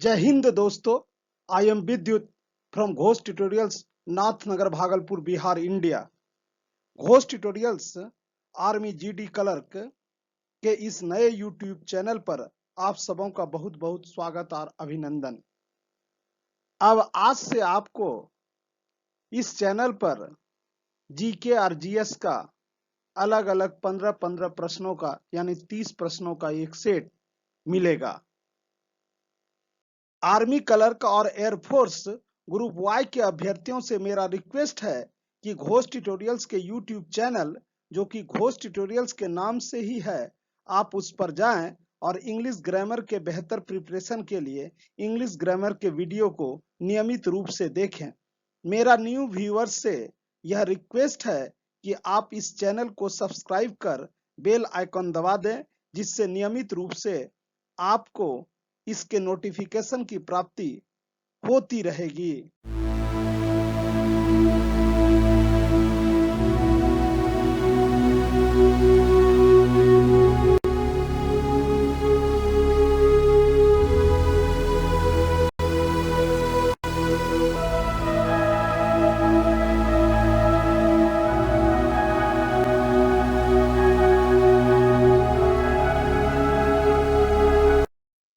जय हिंद दोस्तों। I am विद्युत from Ghosh tutorials, Nath Nagar, Bhagalpur, Bihar, India. Ghosh tutorials army GD clerk के इस नए यूट्यूब चैनल पर आप सबों का बहुत बहुत स्वागत और अभिनंदन। अब आज से आपको इस चैनल पर जीके और जीएस का अलग अलग 15-15 प्रश्नों का यानी 30 प्रश्नों का एक सेट मिलेगा। आर्मी क्लर्क और एयरफोर्स ग्रुप वाई के अभ्यर्थियों से मेरा रिक्वेस्ट है कि घोष ट्यूटोरियल्स के यूट्यूब चैनल, जो कि घोष ट्यूटोरियल्स के नाम से ही है, आप उस पर जाएं और इंग्लिश ग्रामर के बेहतर प्रिपरेशन के लिए इंग्लिश ग्रामर के वीडियो को नियमित रूप से देखें। मेरा न्यू व्यूअर्स से यह रिक्वेस्ट है कि आप इस चैनल को सब्सक्राइब कर बेल आइकन दबा दें, जिससे नियमित रूप से आपको इसके नोटिफिकेशन की प्राप्ति होती रहेगी।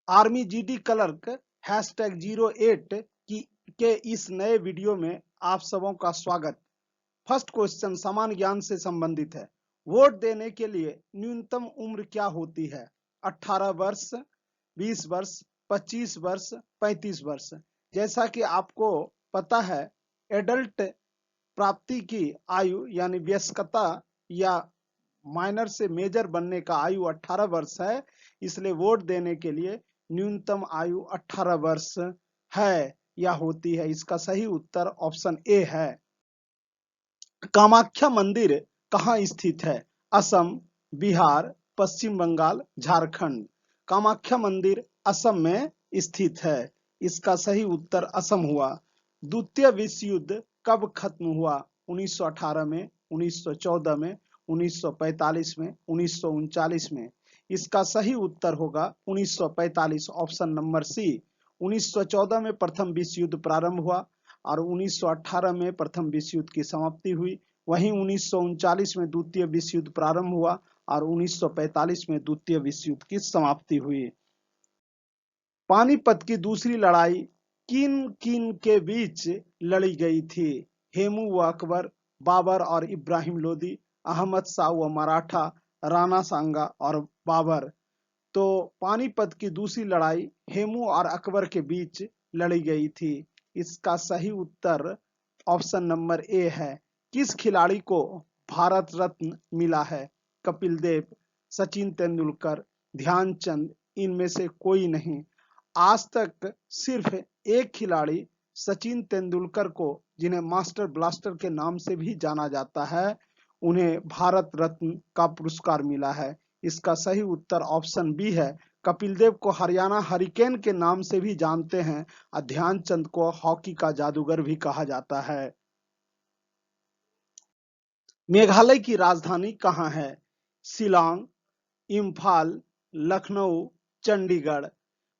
आर्मी जीडी क्लर्क #08 के इस नए वीडियो में आप सबों का स्वागत। फर्स्ट क्वेश्चन समान ज्ञान से संबंधित है। वोट देने के लिए न्यूनतम उम्र क्या होती है? 18 वर्ष, 20 वर्ष, 25 वर्ष, 35 वर्ष। जैसा कि आपको पता है, एडल्ट प्राप्ति की आयु यानी वयस्कता या माइनर से मेजर बनने का आयु 18 वर्ष है, इसलिए वोट देने के लिए न्यूनतम आयु 18 वर्ष है या होती है। इसका सही उत्तर ऑप्शन ए है। कामाख्या मंदिर कहाँ स्थित है? असम, बिहार, पश्चिम बंगाल, झारखंड। कामाख्या मंदिर असम में स्थित है। इसका सही उत्तर असम हुआ। द्वितीय विश्व युद्ध कब खत्म हुआ? 1918 में, 1914 में, 1945 में, 1939 में। इसका सही उत्तर होगा 1945, ऑप्शन नंबर सी। 1914 में प्रथम विश्व युद्ध प्रारंभ हुआ और 1918 में प्रथम विश्व युद्ध की समाप्ति हुई। वहीं 1939 में द्वितीय विश्व युद्ध प्रारंभ हुआ और 1945 में द्वितीय विश्व युद्ध की समाप्ति हुई। पानीपत की दूसरी लड़ाई किन किन के बीच लड़ी गई थी? हेमू व अकबर, बाबर और इब्राहिम लोदी, अहमद शाह व मराठा, राणा सांगा और बाबर। तो पानीपत की दूसरी लड़ाई हेमू और अकबर के बीच लड़ी गई थी। इसका सही उत्तर ऑप्शन नंबर ए है। किस खिलाड़ी को भारत रत्न मिला है? कपिल देव, सचिन तेंदुलकर, ध्यानचंद, इनमें से कोई नहीं। आज तक सिर्फ एक खिलाड़ी सचिन तेंदुलकर को, जिन्हें मास्टर ब्लास्टर के नाम से भी जाना जाता है, उन्हें भारत रत्न का पुरस्कार मिला है। इसका सही उत्तर ऑप्शन बी है। कपिल देव को हरियाणा हरिकेन के नाम से भी जानते हैं और ध्यानचंद को हॉकी का जादूगर भी कहा जाता है। मेघालय की राजधानी कहाँ है? शिलांग, इम्फाल, लखनऊ, चंडीगढ़।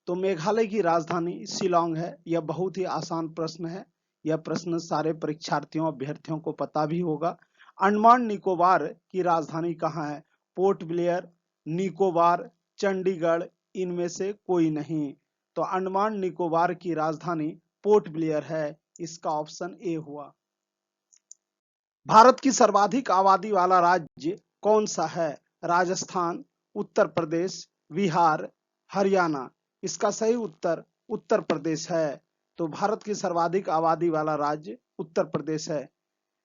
तो मेघालय की राजधानी शिलांग है। यह बहुत ही आसान प्रश्न है। यह प्रश्न सारे परीक्षार्थियों अभ्यर्थियों को पता भी होगा। अंडमान निकोबार की राजधानी कहाँ है? पोर्ट ब्लेयर, निकोबार, चंडीगढ़, इनमें से कोई नहीं। तो अंडमान निकोबार की राजधानी पोर्ट ब्लेयर है। इसका ऑप्शन ए हुआ। भारत की सर्वाधिक आबादी वाला राज्य कौन सा है? राजस्थान, उत्तर प्रदेश, बिहार, हरियाणा। इसका सही उत्तर उत्तर प्रदेश है। तो भारत की सर्वाधिक आबादी वाला राज्य उत्तर प्रदेश है।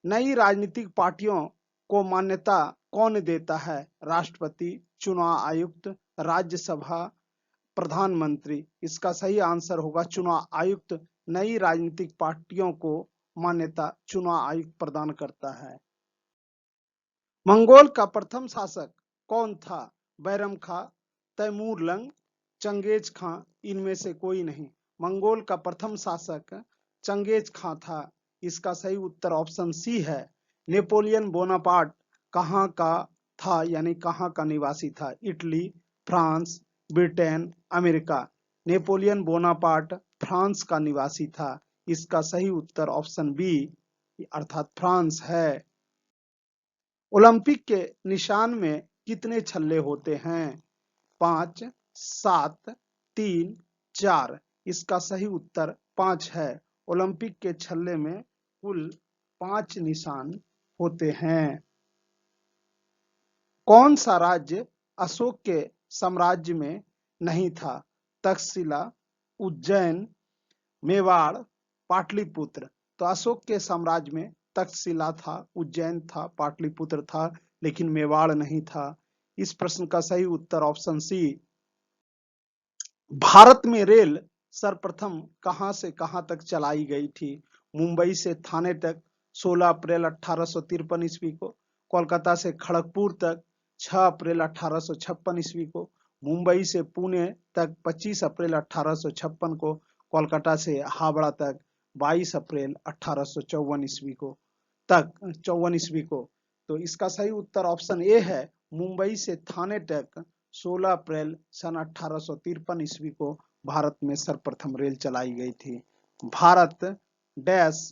नई राजनीतिक पार्टियों को मान्यता कौन देता है? राष्ट्रपति, चुनाव आयुक्त, राज्यसभा, प्रधानमंत्री। इसका सही आंसर होगा चुनाव आयुक्त। नई राजनीतिक पार्टियों को मान्यता चुनाव आयुक्त प्रदान करता है। मंगोल का प्रथम शासक कौन था? बैरम खां, तैमूरलंग, चंगेज खां, इनमें से कोई नहीं। मंगोल का प्रथम शासक चंगेज खां था। इसका सही उत्तर ऑप्शन सी है। नेपोलियन बोनापार्ट कहाँ का था यानी कहाँ का निवासी था? Italy, France, Britain, America. Napoleon Bonaparte France का निवासी था। इसका सही उत्तर ऑप्शन बी अर्थात फ्रांस है। ओलंपिक के निशान में कितने छल्ले होते हैं? 5, 7, 3, 4। इसका सही उत्तर 5 है। ओलंपिक के छल्ले में कुल 5 निशान होते हैं। कौन सा राज्य अशोक के साम्राज्य में नहीं था? तक्षशिला, उज्जैन, मेवाड़, पाटलिपुत्र। तो अशोक के साम्राज्य में तक्षशिला था, उज्जैन था, पाटलिपुत्र था, लेकिन मेवाड़ नहीं था। इस प्रश्न का सही उत्तर ऑप्शन सी। भारत में रेल सर्वप्रथम कहां से कहां तक चलाई गई थी? मुंबई से थाने तक 16 अप्रैल 1853 ईस्वी को, कोलकाता से खड़गपुर तक 6 अप्रैल 1856 ईस्वी को, मुंबई से पुणे तक 25 अप्रैल 1856 को, कोलकाता से हावड़ा तक 22 अप्रैल 1854 ईस्वी को तक 54 ईस्वी को। तो इसका सही उत्तर ऑप्शन ए है, मुंबई से थाने तक 16 अप्रैल सन 1853 ईस्वी को भारत में सर्वप्रथम रेल चलाई गई थी। भारत डैश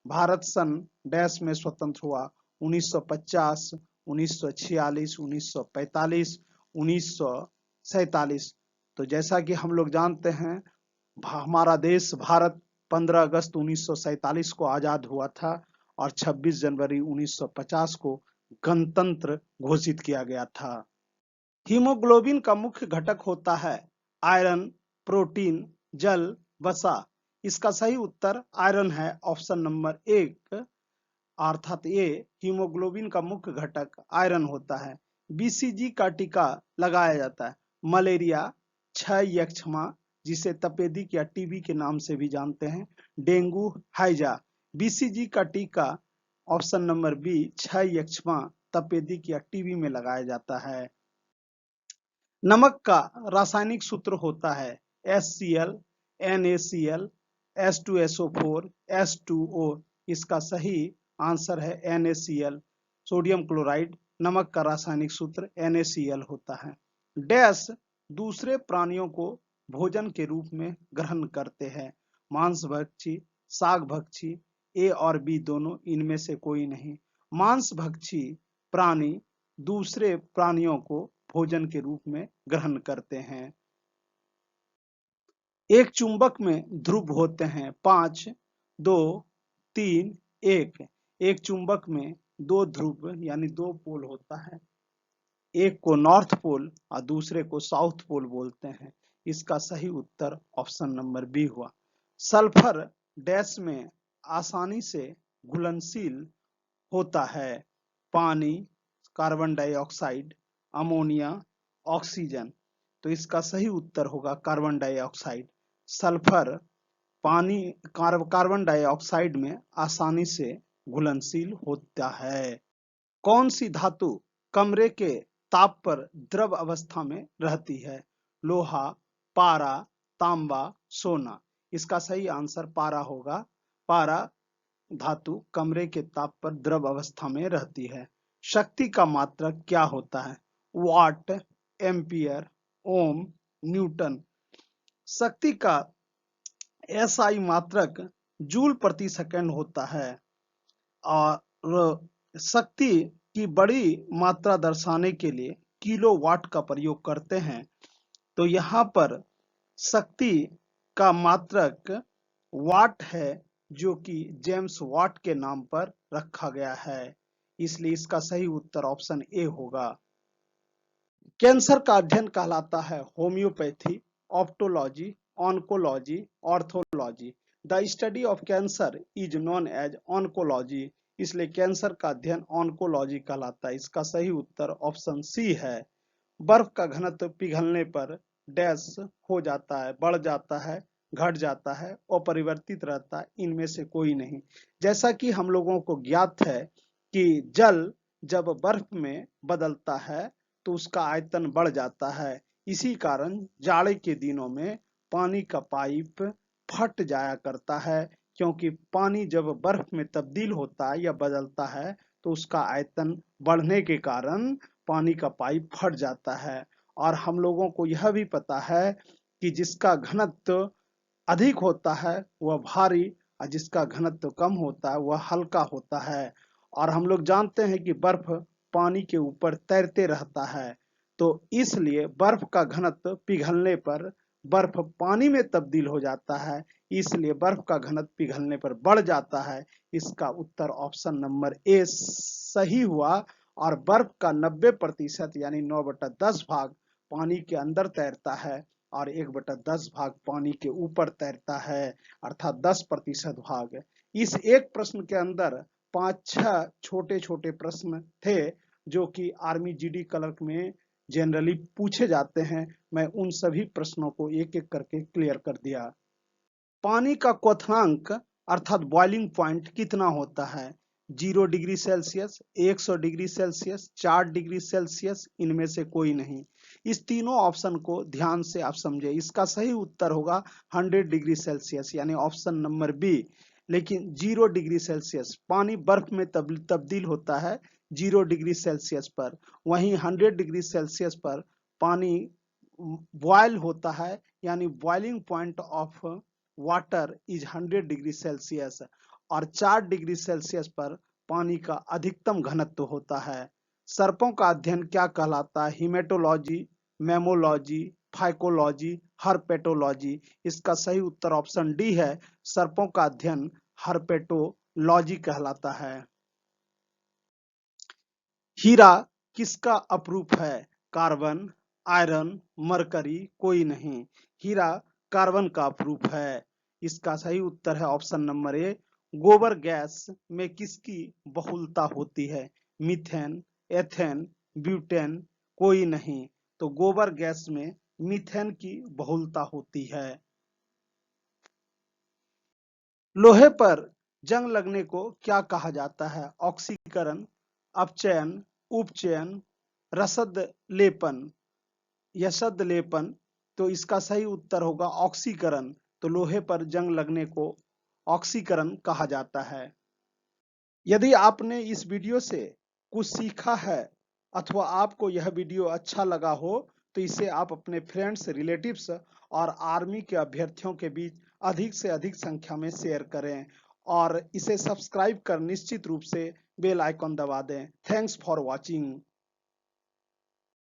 भारत सन डैश में स्वतंत्र हुआ? 1950, 1946, 1945, 1947। तो जैसा कि हम लोग जानते हैं, हमारा देश भारत 15 अगस्त 1947 को आजाद हुआ था और 26 जनवरी 1950 को गणतंत्र घोषित किया गया था। हीमोग्लोबिन का मुख्य घटक होता है आयरन, प्रोटीन, जल, वसा। इसका सही उत्तर आयरन है, ऑप्शन नंबर 1 अर्थात ए। हीमोग्लोबिन का मुख्य घटक आयरन होता है। बीसीजी का टीका लगाया जाता है मलेरिया, क्षय यक्ष्मा जिसे तपेदिक या टीबी के नाम से भी जानते हैं, डेंगू, हैजा। बीसीजी का टीका ऑप्शन नंबर बी क्षय यक्ष्मा, तपेदिक या टीबी में लगाया जाता है। नमक का रासायनिक सूत्र होता है HCl, NaCl, H2SO4, H2O। इसका सही आंसर है NaCl। सोडियम क्लोराइड नमक का रासायनिक सूत्र NaCl होता है। डैश दूसरे प्राणियों को भोजन के रूप में ग्रहण करते हैं? मांसभक्षी, शाकभक्षी, ए और बी दोनों, इनमें से कोई नहीं। मांसभक्षी प्राणी दूसरे प्राणियों को भोजन के रूप में ग्रहण करते हैं। एक चुंबक में ध्रुव होते हैं 5, 2, 3, 1। एक चुंबक में 2 ध्रुव यानी 2 पोल होता है। एक को नॉर्थ पोल और दूसरे को साउथ पोल बोलते हैं। इसका सही उत्तर ऑप्शन नंबर बी हुआ। सल्फर डैश में आसानी से घुलनशील होता है? पानी, कार्बन डाइऑक्साइड, अमोनिया, ऑक्सीजन। तो इसका सही उत्तर होगा कार्बन डाइऑक्साइड। सल्फर पानी कार्बन डाइऑक्साइड में आसानी से घुलनशील होता है। कौन सी धातु कमरे के ताप पर द्रव अवस्था में रहती है? लोहा, पारा, तांबा, सोना। इसका सही आंसर पारा होगा। पारा धातु कमरे के ताप पर द्रव अवस्था में रहती है। शक्ति का मात्रक क्या होता है? वाट, एम्पियर, ओम, न्यूटन। शक्ति का एसआई मात्रक जूल प्रति सेकंड होता है और शक्ति की बड़ी मात्रा दर्शाने के लिए किलोवाट का प्रयोग करते हैं। तो यहाँ पर शक्ति का मात्रक वाट है, जो कि जेम्स वाट के नाम पर रखा गया है। इसलिए इसका सही उत्तर ऑप्शन ए होगा। कैंसर का अध्ययन कहलाता है homeopathy, optology, oncology, orthology. The study of cancer is known as oncology. इसलिए कैंसर का अध्ययन ऑन्कोलॉजी कहलाता है। इसका सही उत्तर ऑप्शन सी है। बर्फ का घनत्व पिघलने पर डैश हो जाता है, बढ़ जाता है, घट जाता है, अपरिवर्तित रहता है, इनमें से कोई नहीं। जैसा कि हम लोगों को ज्ञात है कि जल जब बर्फ में बदलता है तो उसका आयतन बढ़ जाता है। इसी कारण जाड़े के दिनों में पानी का पाइप फट जाया करता है, क्योंकि पानी जब बर्फ में तब्दील होता है या बदलता है तो उसका आयतन बढ़ने के कारण पानी का पाइप फट जाता है। और हम लोगों को यह भी पता है कि जिसका घनत्व अधिक होता है वह भारी और जिसका घनत्व कम होता है वह हल्का होता है। और हम लोग जानते हैं कि बर्फ पानी के ऊपर तैरते रहता है, तो इसलिए बर्फ का घनत्व पिघलने पर बर्फ पानी में तब्दील हो जाता है, इसलिए बर्फ का घनत्व पिघलने पर बढ़ जाता है। इसका उत्तर ऑप्शन नंबर ए सही हुआ। और बर्फ का 90% यानी 9/10 भाग पानी के अंदर तैरता है और 1/10 भाग पानी के ऊपर तैरता है, अर्थात 10% भाग। इस एक प्रश्न के अंदर 5-6 छोटे छोटे प्रश्न थे जो कि आर्मी जीडी क्लर्क में जनरली पूछे जाते हैं। मैं उन सभी प्रश्नों को एक एक करके क्लियर कर दिया। पानी का क्वथनांक अर्थात बॉइलिंग पॉइंट कितना होता है? 0 degree Celsius, 100 degree Celsius, 4 degree Celsius, इनमें से कोई नहीं। इस तीनों ऑप्शन को ध्यान से आप समझे। इसका सही उत्तर होगा 100 डिग्री सेल्सियस यानी ऑप्शन नंबर बी। लेकिन 0 डिग्री सेल्सियस पानी बर्फ में तब्दील होता है 0 डिग्री सेल्सियस पर, वहीं 100 डिग्री सेल्सियस पर पानी बॉयल होता है, यानी boiling point of water is 100 degree Celsius. और 4 डिग्री सेल्सियस पर पानी का अधिकतम घनत्व होता है। सर्पों का अध्ययन क्या कहलाता है? Hematology, mammology, phycology, herpetology. इसका सही उत्तर ऑप्शन डी है, सर्पों का अध्ययन हर्पेटोलॉजी कहलाता है। हीरा किसका अपरूप है? कार्बन, आयरन, मरकरी, कोई नहीं। हीरा कार्बन का अपरूप है। इसका सही उत्तर है ऑप्शन नंबर ए। गोबर गैस में किसकी बहुलता होती है? मीथेन, एथेन, ब्यूटेन, कोई नहीं। तो गोबर गैस में मीथेन की बहुलता होती है। लोहे पर जंग लगने को क्या कहा जाता है? ऑक्सीकरण, अपचयन, उपचयन, रसद लेपन, यसद लेपन। तो इसका सही उत्तर होगा ऑक्सीकरण। तो लोहे पर जंग लगने को ऑक्सीकरण कहा जाता है। यदि आपने इस वीडियो से कुछ सीखा है अथवा आपको यह वीडियो अच्छा लगा हो तो इसे आप अपने फ्रेंड्स, रिलेटिव्स और आर्मी के अभ्यर्थियों के बीच अधिक से अधिक संख्या में शेयर करें और इसे सब्सक्राइब कर निश्चित रूप से बेल आइकॉन दबा दें। Thanks for watching.